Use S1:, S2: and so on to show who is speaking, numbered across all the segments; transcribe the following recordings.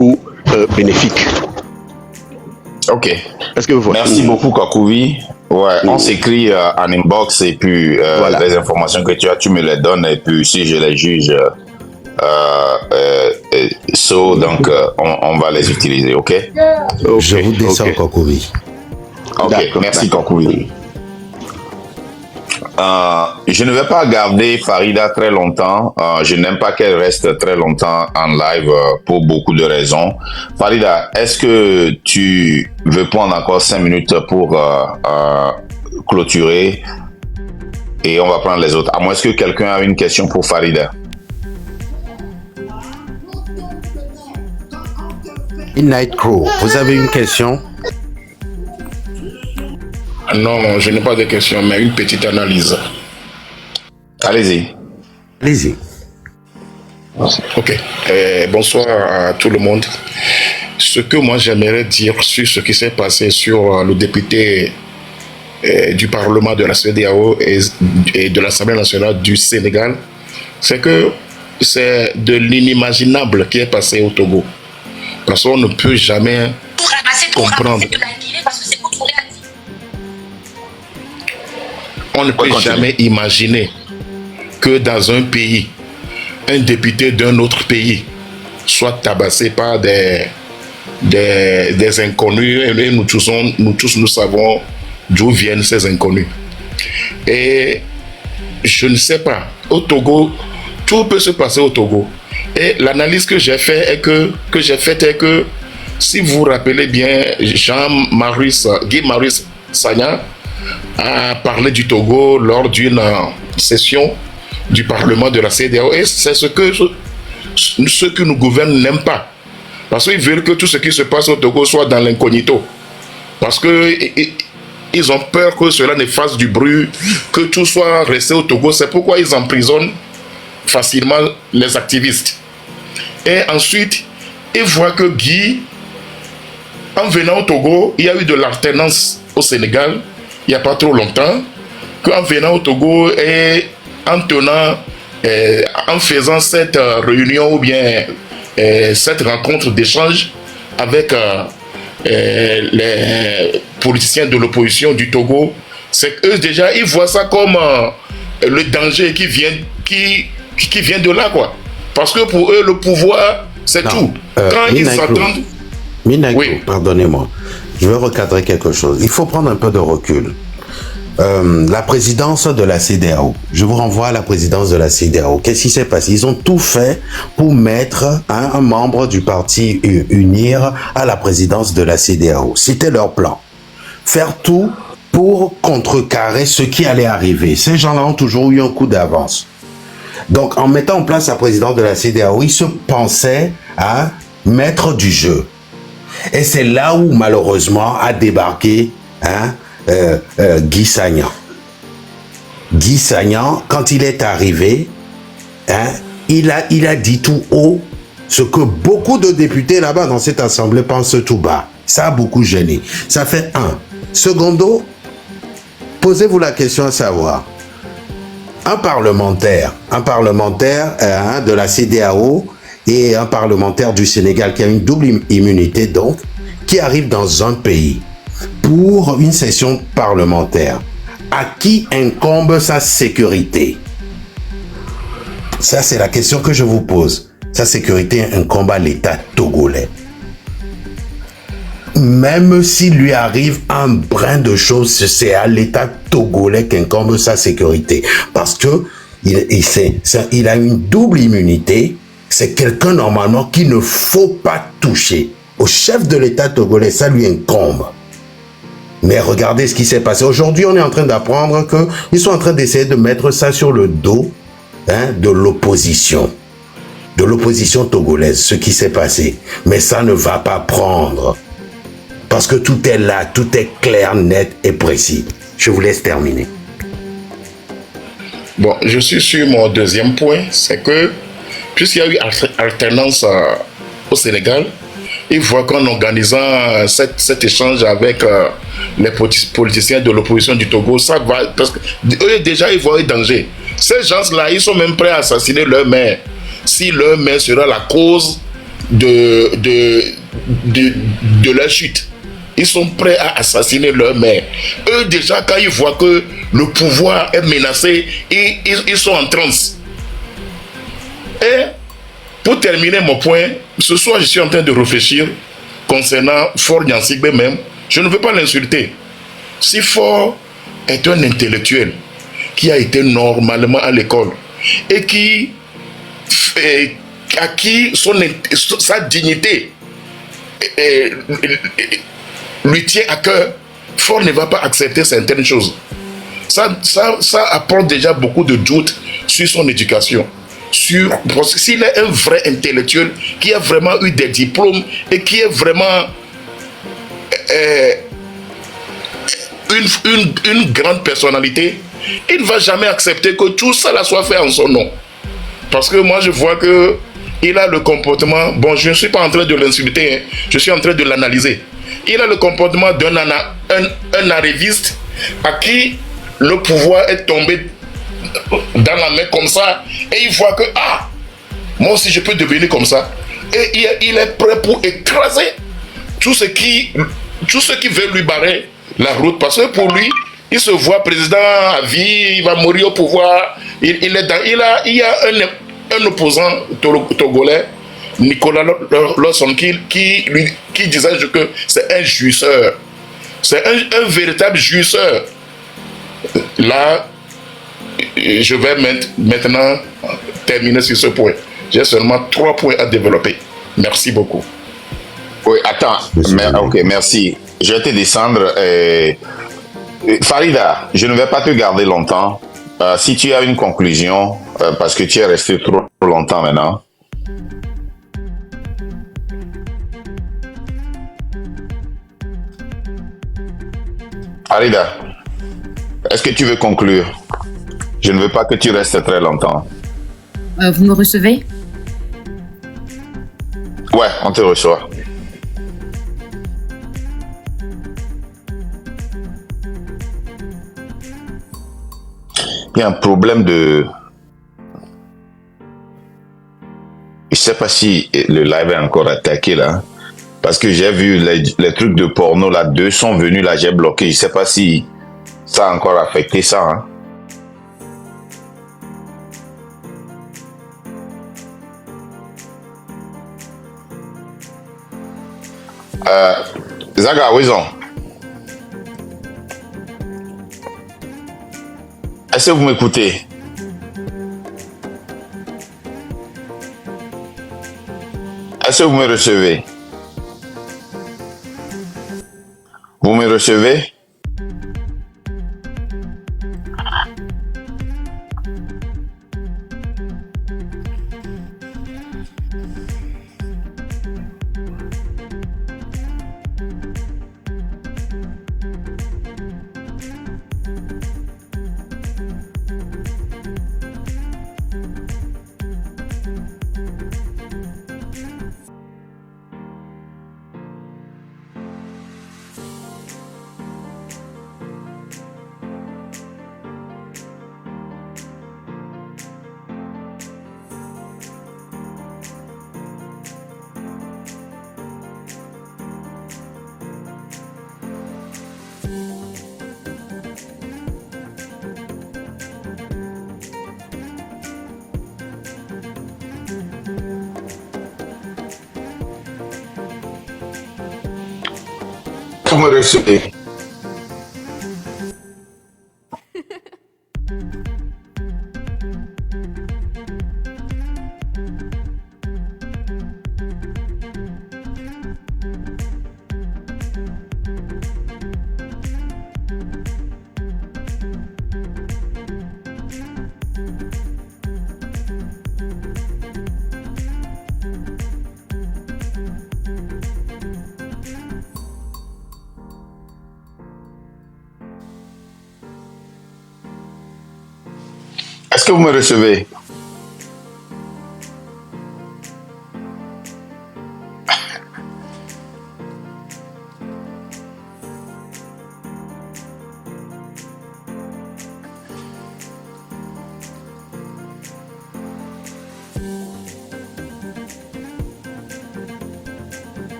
S1: beaucoup bénéfique.
S2: Ok.
S1: Est-ce que vous voyez?
S2: Merci beaucoup, Kakouvi. Ouais, on s'écrit en inbox et puis
S1: Voilà.
S2: les informations que tu as, tu me les donnes et puis si je les juge, donc on va les utiliser, ok?
S3: Je vous descends, Kakouvi.
S2: Ok, merci, Kakouvi. Je ne vais pas garder Farida très longtemps. Je n'aime pas qu'elle reste très longtemps en live pour beaucoup de raisons. Farida, est-ce que tu veux prendre encore 5 minutes pour clôturer et on va prendre les autres? À moins que quelqu'un a une question pour Farida.
S3: Midnight Crew, vous avez une question?
S4: Non, je n'ai pas de question, mais une petite analyse.
S2: Allez-y.
S3: Allez-y.
S4: Ok. Bonsoir à tout le monde. Ce que moi j'aimerais dire sur ce qui s'est passé sur le député du Parlement de la CEDEAO et de l'Assemblée nationale du Sénégal, c'est que c'est de l'inimaginable qui est passé au Togo. Parce qu'on ne peut jamais comprendre. On ne peut jamais imaginer que dans un pays, un député d'un autre pays soit tabassé par des inconnus et nous tous nous savons d'où viennent ces inconnus. Et je ne sais pas, au Togo, tout peut se passer au Togo. Et l'analyse que j'ai faite est que si vous vous rappelez bien, Guy Marius Sagna a parlé du Togo lors d'une session du Parlement de la CEDEAO. Et c'est ce que ceux qui nous gouvernent n'aiment pas. Parce qu'ils veulent que tout ce qui se passe au Togo soit dans l'incognito. Parce qu'ils ont peur que cela ne fasse du bruit, que tout soit resté au Togo. C'est pourquoi ils emprisonnent facilement les activistes. Et ensuite, ils voient que Guy, en venant au Togo, il y a eu de l'alternance au Sénégal, il n'y a pas trop longtemps, qu'en venant au Togo et en faisant cette réunion ou bien cette rencontre d'échange avec les politiciens de l'opposition du Togo, c'est qu'eux déjà, ils voient ça comme le danger qui vient de là, quoi. Parce que pour eux, le pouvoir, c'est tout. Quand ils s'entendent...
S3: Oui. Pardonnez-moi. Je veux recadrer quelque chose. Il faut prendre un peu de recul. La présidence de la CEDEAO, je vous renvoie à la présidence de la CEDEAO. Qu'est-ce qui s'est passé? Ils ont tout fait pour mettre un membre du parti UNIR à la présidence de la CEDEAO. C'était leur plan. Faire tout pour contrecarrer ce qui allait arriver. Ces gens-là ont toujours eu un coup d'avance. Donc, en mettant en place la présidence de la CEDEAO, ils se pensaient à maître du jeu. Et c'est là où, malheureusement, a débarqué Guy Sagna. Guy Sagna, quand il est arrivé, il a dit tout haut ce que beaucoup de députés là-bas dans cette assemblée pensent tout bas. Ça a beaucoup gêné. Ça fait un. Secondo, posez-vous la question à savoir, un parlementaire de la CEDEAO et un parlementaire du Sénégal qui a une double immunité donc, qui arrive dans un pays pour une session parlementaire, à qui incombe sa sécurité? Ça, c'est la question que je vous pose. Sa sécurité incombe à l'État togolais. Même s'il lui arrive un brin de choses, c'est à l'État togolais qu'incombe sa sécurité. Parce que il a une double immunité. C'est quelqu'un normalement qu'il ne faut pas toucher. Au chef de l'État togolais, ça lui incombe. Mais regardez ce qui s'est passé. Aujourd'hui, on est en train d'apprendre qu'ils sont en train d'essayer de mettre ça sur le dos de l'opposition. De l'opposition togolaise, ce qui s'est passé. Mais ça ne va pas prendre. Parce que tout est là, tout est clair, net et précis. Je vous laisse terminer.
S4: Bon, je suis sur mon deuxième point, c'est que puisqu'il y a eu alternance au Sénégal, ils voient qu'en organisant cet échange avec les politiciens de l'opposition du Togo, ça va, parce que eux déjà ils voient un danger. Ces gens-là, ils sont même prêts à assassiner leur maire. Si leur maire sera la cause de la chute. Ils sont prêts à assassiner leur mère. Eux, déjà, quand ils voient que le pouvoir est menacé, ils sont en transe. Et pour terminer mon point, ce soir, je suis en train de réfléchir concernant Faure Gnassingbe même. Je ne veux pas l'insulter. Si Faure est un intellectuel qui a été normalement à l'école et qui à qui sa dignité lui tient à cœur, Faure ne va pas accepter certaines choses. Ça apporte déjà beaucoup de doutes sur son éducation. Parce que s'il est un vrai intellectuel qui a vraiment eu des diplômes et qui est vraiment une grande personnalité, il ne va jamais accepter que tout ça là soit fait en son nom. Parce que moi je vois que il a le comportement, bon je ne suis pas en train de l'insulter, hein, je suis en train de l'analyser. Il a le comportement d'un arriviste à qui le pouvoir est tombé dans la main comme ça et il voit que moi aussi je peux devenir comme ça. Et il est prêt pour écraser tout ce qui veut lui barrer la route, parce que pour lui, il se voit président à vie, il va mourir au pouvoir. Il y a un opposant togolais, Nicolas Lawson, qui disait que c'est un jouisseur. C'est un véritable jouisseur. Là, je vais maintenant terminer sur ce point. J'ai seulement 3 points à développer. Merci beaucoup.
S2: Oui, attends. Ok, merci. Je vais te descendre. Farida, je ne vais pas te garder longtemps. Si tu as une conclusion, parce que tu es resté trop longtemps maintenant. Farida, est-ce que tu veux conclure? Je ne veux pas que tu restes très longtemps.
S5: Vous me recevez?
S2: Ouais, on te reçoit. Il y a un problème de... Je sais pas si le live est encore attaqué là. Parce que j'ai vu les trucs de porno là, 2 sont venus là, j'ai bloqué. Je sais pas si ça a encore affecté ça. Hein. Zaga, Wizon. Est-ce que vous m'écoutez? Est-ce que vous me recevez? Vous me recevez? Vous me recevez? Est-ce que vous me recevez?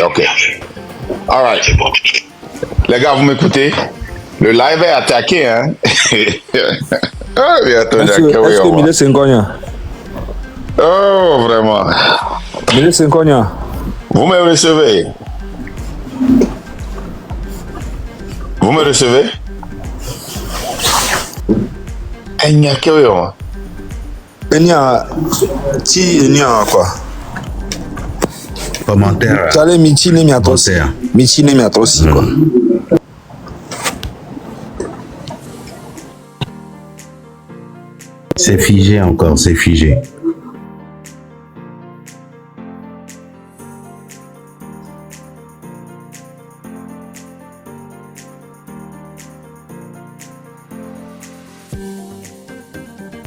S2: Ok. All right. Les gars, vous m'écoutez? Le live est attaqué, hein? Oh,
S6: Est-ce que Mille Sengonia?
S2: Oh, vraiment.
S6: Mille Sengonia?
S2: Vous me recevez? Vous me recevez? Enya kewe
S6: Enya, ti Enya quoi?
S3: Commentaire.
S6: Tale Michi ne miatosi. Michi ne miatosi quoi.
S3: C'est figé encore, c'est figé.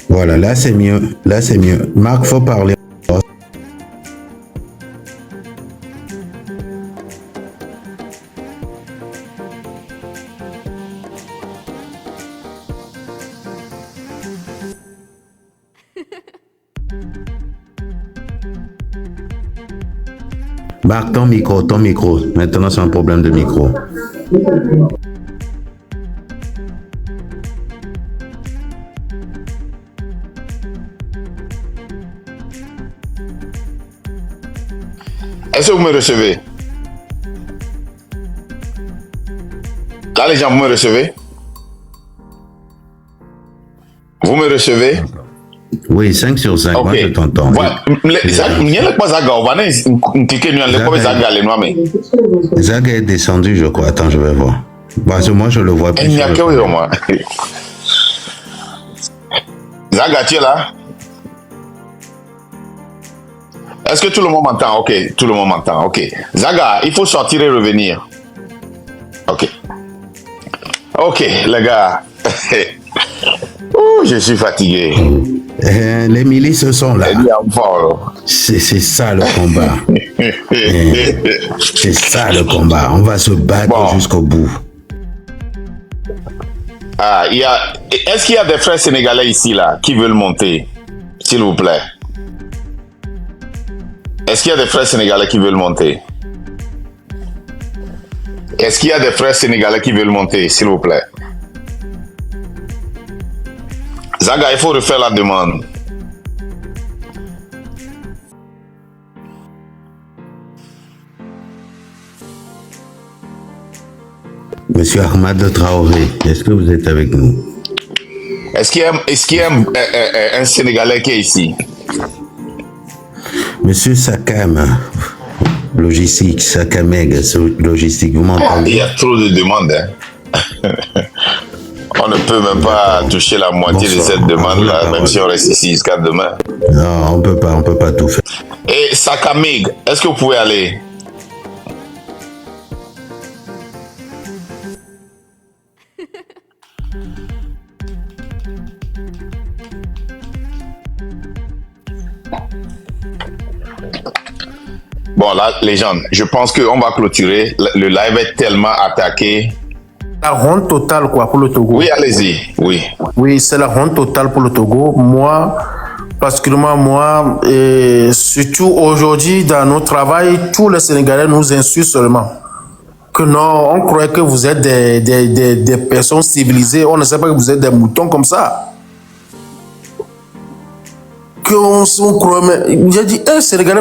S3: Voilà, là c'est mieux. Là c'est mieux. Marc, faut parler. Marc, ton micro, ton micro. Maintenant, c'est un problème de micro.
S2: Est-ce que vous me recevez? Là, les gens, vous me recevez? Vous me recevez?
S3: Oui, 5 sur 5, moi je t'entends. Zaga est descendu, je crois. Attends, je vais voir. Parce que moi, je le vois plus.
S2: Zaga, tu es là? Est-ce que tout le monde m'entend? Ok, tout le monde m'entend. Ok. Zaga, il faut sortir et revenir. Ok. Ok, les gars. Oh, je suis fatigué.
S3: Les milices sont là. C'est ça le combat. C'est ça le combat. On va se battre jusqu'au bout.
S2: Ah, est-ce qu'il y a des frères sénégalais ici là qui veulent monter, s'il vous plaît? Est-ce qu'il y a des frères sénégalais qui veulent monter? Est-ce qu'il y a des frères sénégalais qui veulent monter, s'il vous plaît? Zaga, il faut refaire la demande.
S3: Monsieur Ahmad Traoré, est-ce que vous êtes avec nous?
S2: Est-ce qu'il y a un Sénégalais qui est ici?
S3: Monsieur Sakam, logistique, Sakameg, logistique, vous m'entendez?
S2: Il y a trop de demandes. Hein? On ne peut même pas toucher la moitié de cette demande-là, même si on reste ici jusqu'à demain.
S3: Non, on peut pas tout faire.
S2: Et Sakameg, est-ce que vous pouvez aller? Bon, là, les gens, je pense qu'on va clôturer. Le live est tellement attaqué.
S7: La honte totale quoi pour le Togo.
S2: Oui, allez-y. Oui.
S7: Oui, c'est la honte totale pour le Togo. Moi, particulièrement moi, et surtout aujourd'hui dans notre travail, tous les Sénégalais nous insultent seulement. Que non, on croit que vous êtes des personnes civilisées, on ne sait pas que vous êtes des moutons comme ça. On croit, mais j'ai dit, un Sénégalais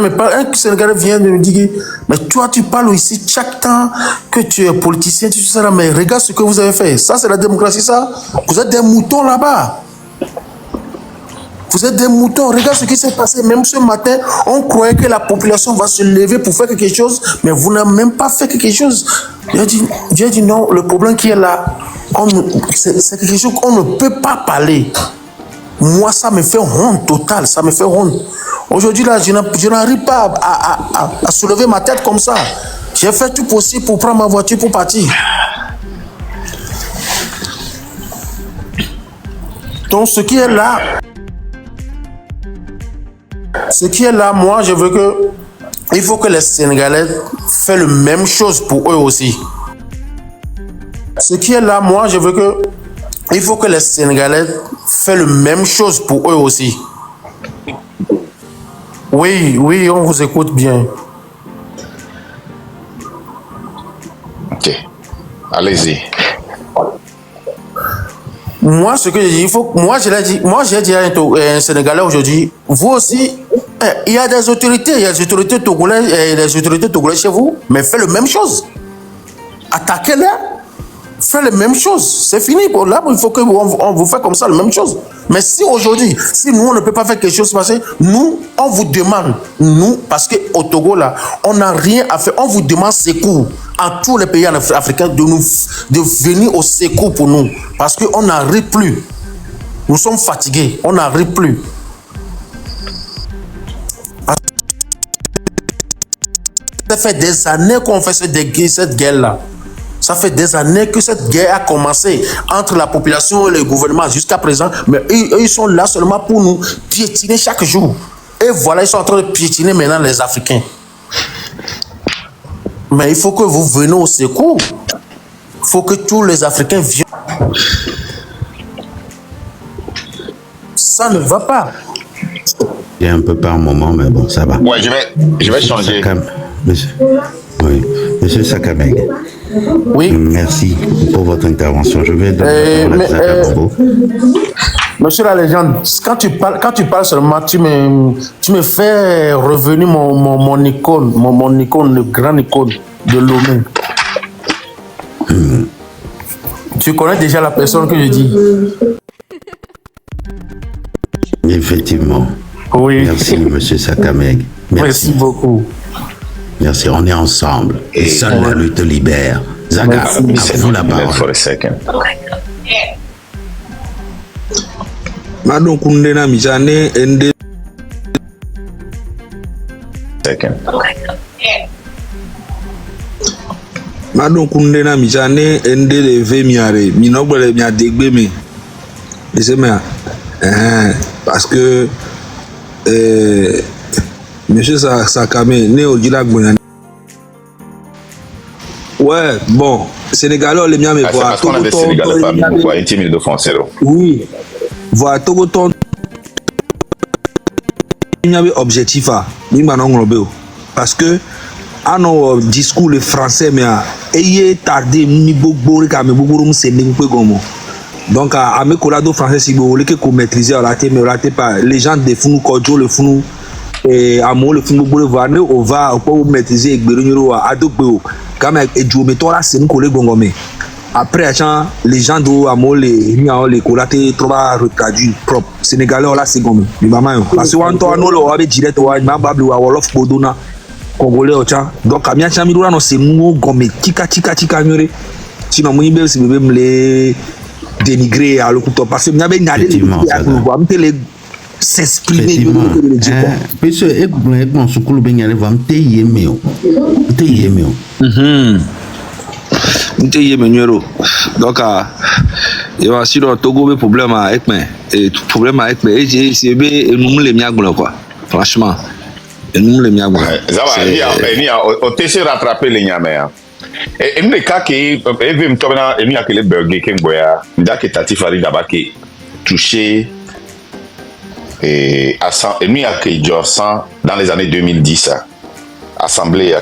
S7: vient de me dire, mais toi tu parles ici chaque temps que tu es politicien, tu sais là, mais regarde ce que vous avez fait. Ça c'est la démocratie, ça. Vous êtes des moutons là-bas. Vous êtes des moutons. Regarde ce qui s'est passé. Même ce matin, on croyait que la population va se lever pour faire quelque chose, mais vous n'avez même pas fait quelque chose. J'ai dit non, le problème qui est là, c'est quelque chose qu'on ne peut pas parler. Moi, ça me fait honte totale, ça me fait honte. Aujourd'hui, là, je n'arrive pas à soulever ma tête comme ça. J'ai fait tout possible pour prendre ma voiture pour partir. Donc, ce qui est là, moi, je veux que... Il faut que les Sénégalais fassent la même chose pour eux aussi. Ce qui est là, moi, je veux que... Il faut que les Sénégalais fassent la même chose pour eux aussi. Oui, on vous écoute bien.
S2: Ok. Allez-y.
S7: Moi, ce que je dis, j'ai dit à un Sénégalais aujourd'hui, vous aussi, il y a des autorités, togolaises, des autorités togolaises chez vous, mais faites la même chose. Attaquez-les. Faites la même chose, c'est fini. Là, il faut qu'on vous fasse comme ça, la même chose. Mais si aujourd'hui, si nous, on ne peut pas faire quelque chose, parce que nous, on vous demande, nous, parce qu'au Togo, là, on n'a rien à faire, on vous demande secours à tous les pays africains de venir au secours pour nous. Parce qu'on n'arrive plus. Nous sommes fatigués, on n'arrive plus. Ça fait des années qu'on fait cette guerre-là. Ça fait des années que cette guerre a commencé entre la population et le gouvernement jusqu'à présent. Mais ils sont là seulement pour nous piétiner chaque jour. Et voilà, ils sont en train de piétiner maintenant les Africains. Mais il faut que vous veniez au secours. Il faut que tous les Africains viennent. Ça ne va pas.
S3: Il y a un peu par moment, mais bon, ça va.
S2: Ouais, je vais changer.
S3: Monsieur Sakameg.
S7: Oui.
S3: Merci pour votre intervention. Je vais donner la parole à Sakamego.
S7: Monsieur la légende, quand tu parles seulement, tu me fais revenir mon icône, mon icône, le grand icône de Lomé. Tu connais déjà la personne que je dis.
S3: Effectivement.
S7: Oui.
S3: Merci, monsieur Sakameg.
S7: Merci beaucoup.
S3: Merci, on est ensemble. Et seule la lutte libère. Zaka, à vous la parole.
S2: For a second.
S6: Madon Kundena Mijane Ende.
S2: Second.
S6: Madon Kundena Mijane Ende le ve miare. Minobele mia degbe me. Parce que monsieur Sakame né au Gila Gboyan. Ouais, bon, Sénégalais les miens me voient.
S2: Parce qu'on a des Sénégalais parmi nous, quoi, intimidés de français.
S6: Oui, voilà, Togo ton. Il y avait objectif à, parce que à nos discours le français mais ayé tardé mi beaucoup quand même beaucoup c'est n'importe comment. Donc à mes collègues français si vous voulez que vous maîtrisez mais ratez pas les gens des fous Kodjo le fou et à moi le fou beaucoup voir on va pour maîtriser Egberuniro à Adobeo quand même et du méthode là c'est une collègue gongomé. Après les gens do à moi les collègues trop retraduit propre sénégalais là c'est comme maman parce que on toi nous le avait direct wa ma bablu wa wolof bodona congolais ocha donc amia chamidura no c'est mo gomé tika nyore sinon mo yimbe se bebe me dénigrer à l'occupe parce que n'y avait n'allé les s'exprimer
S3: parce que mon sukulu ben yale va mte yemeo
S6: nte yemenyero donc il va si le Togo be problème avec mais et problème avec mais et c'est be nous les miaglo quoi franchement et nous les miaglo
S2: ça va ni on t'essaie rattraper les nyamé et me ka ke evim tobana emi akele burger ken boya ndake tati Farida ba ke toucher et nous, il y a dans les années 2010, Assemblée,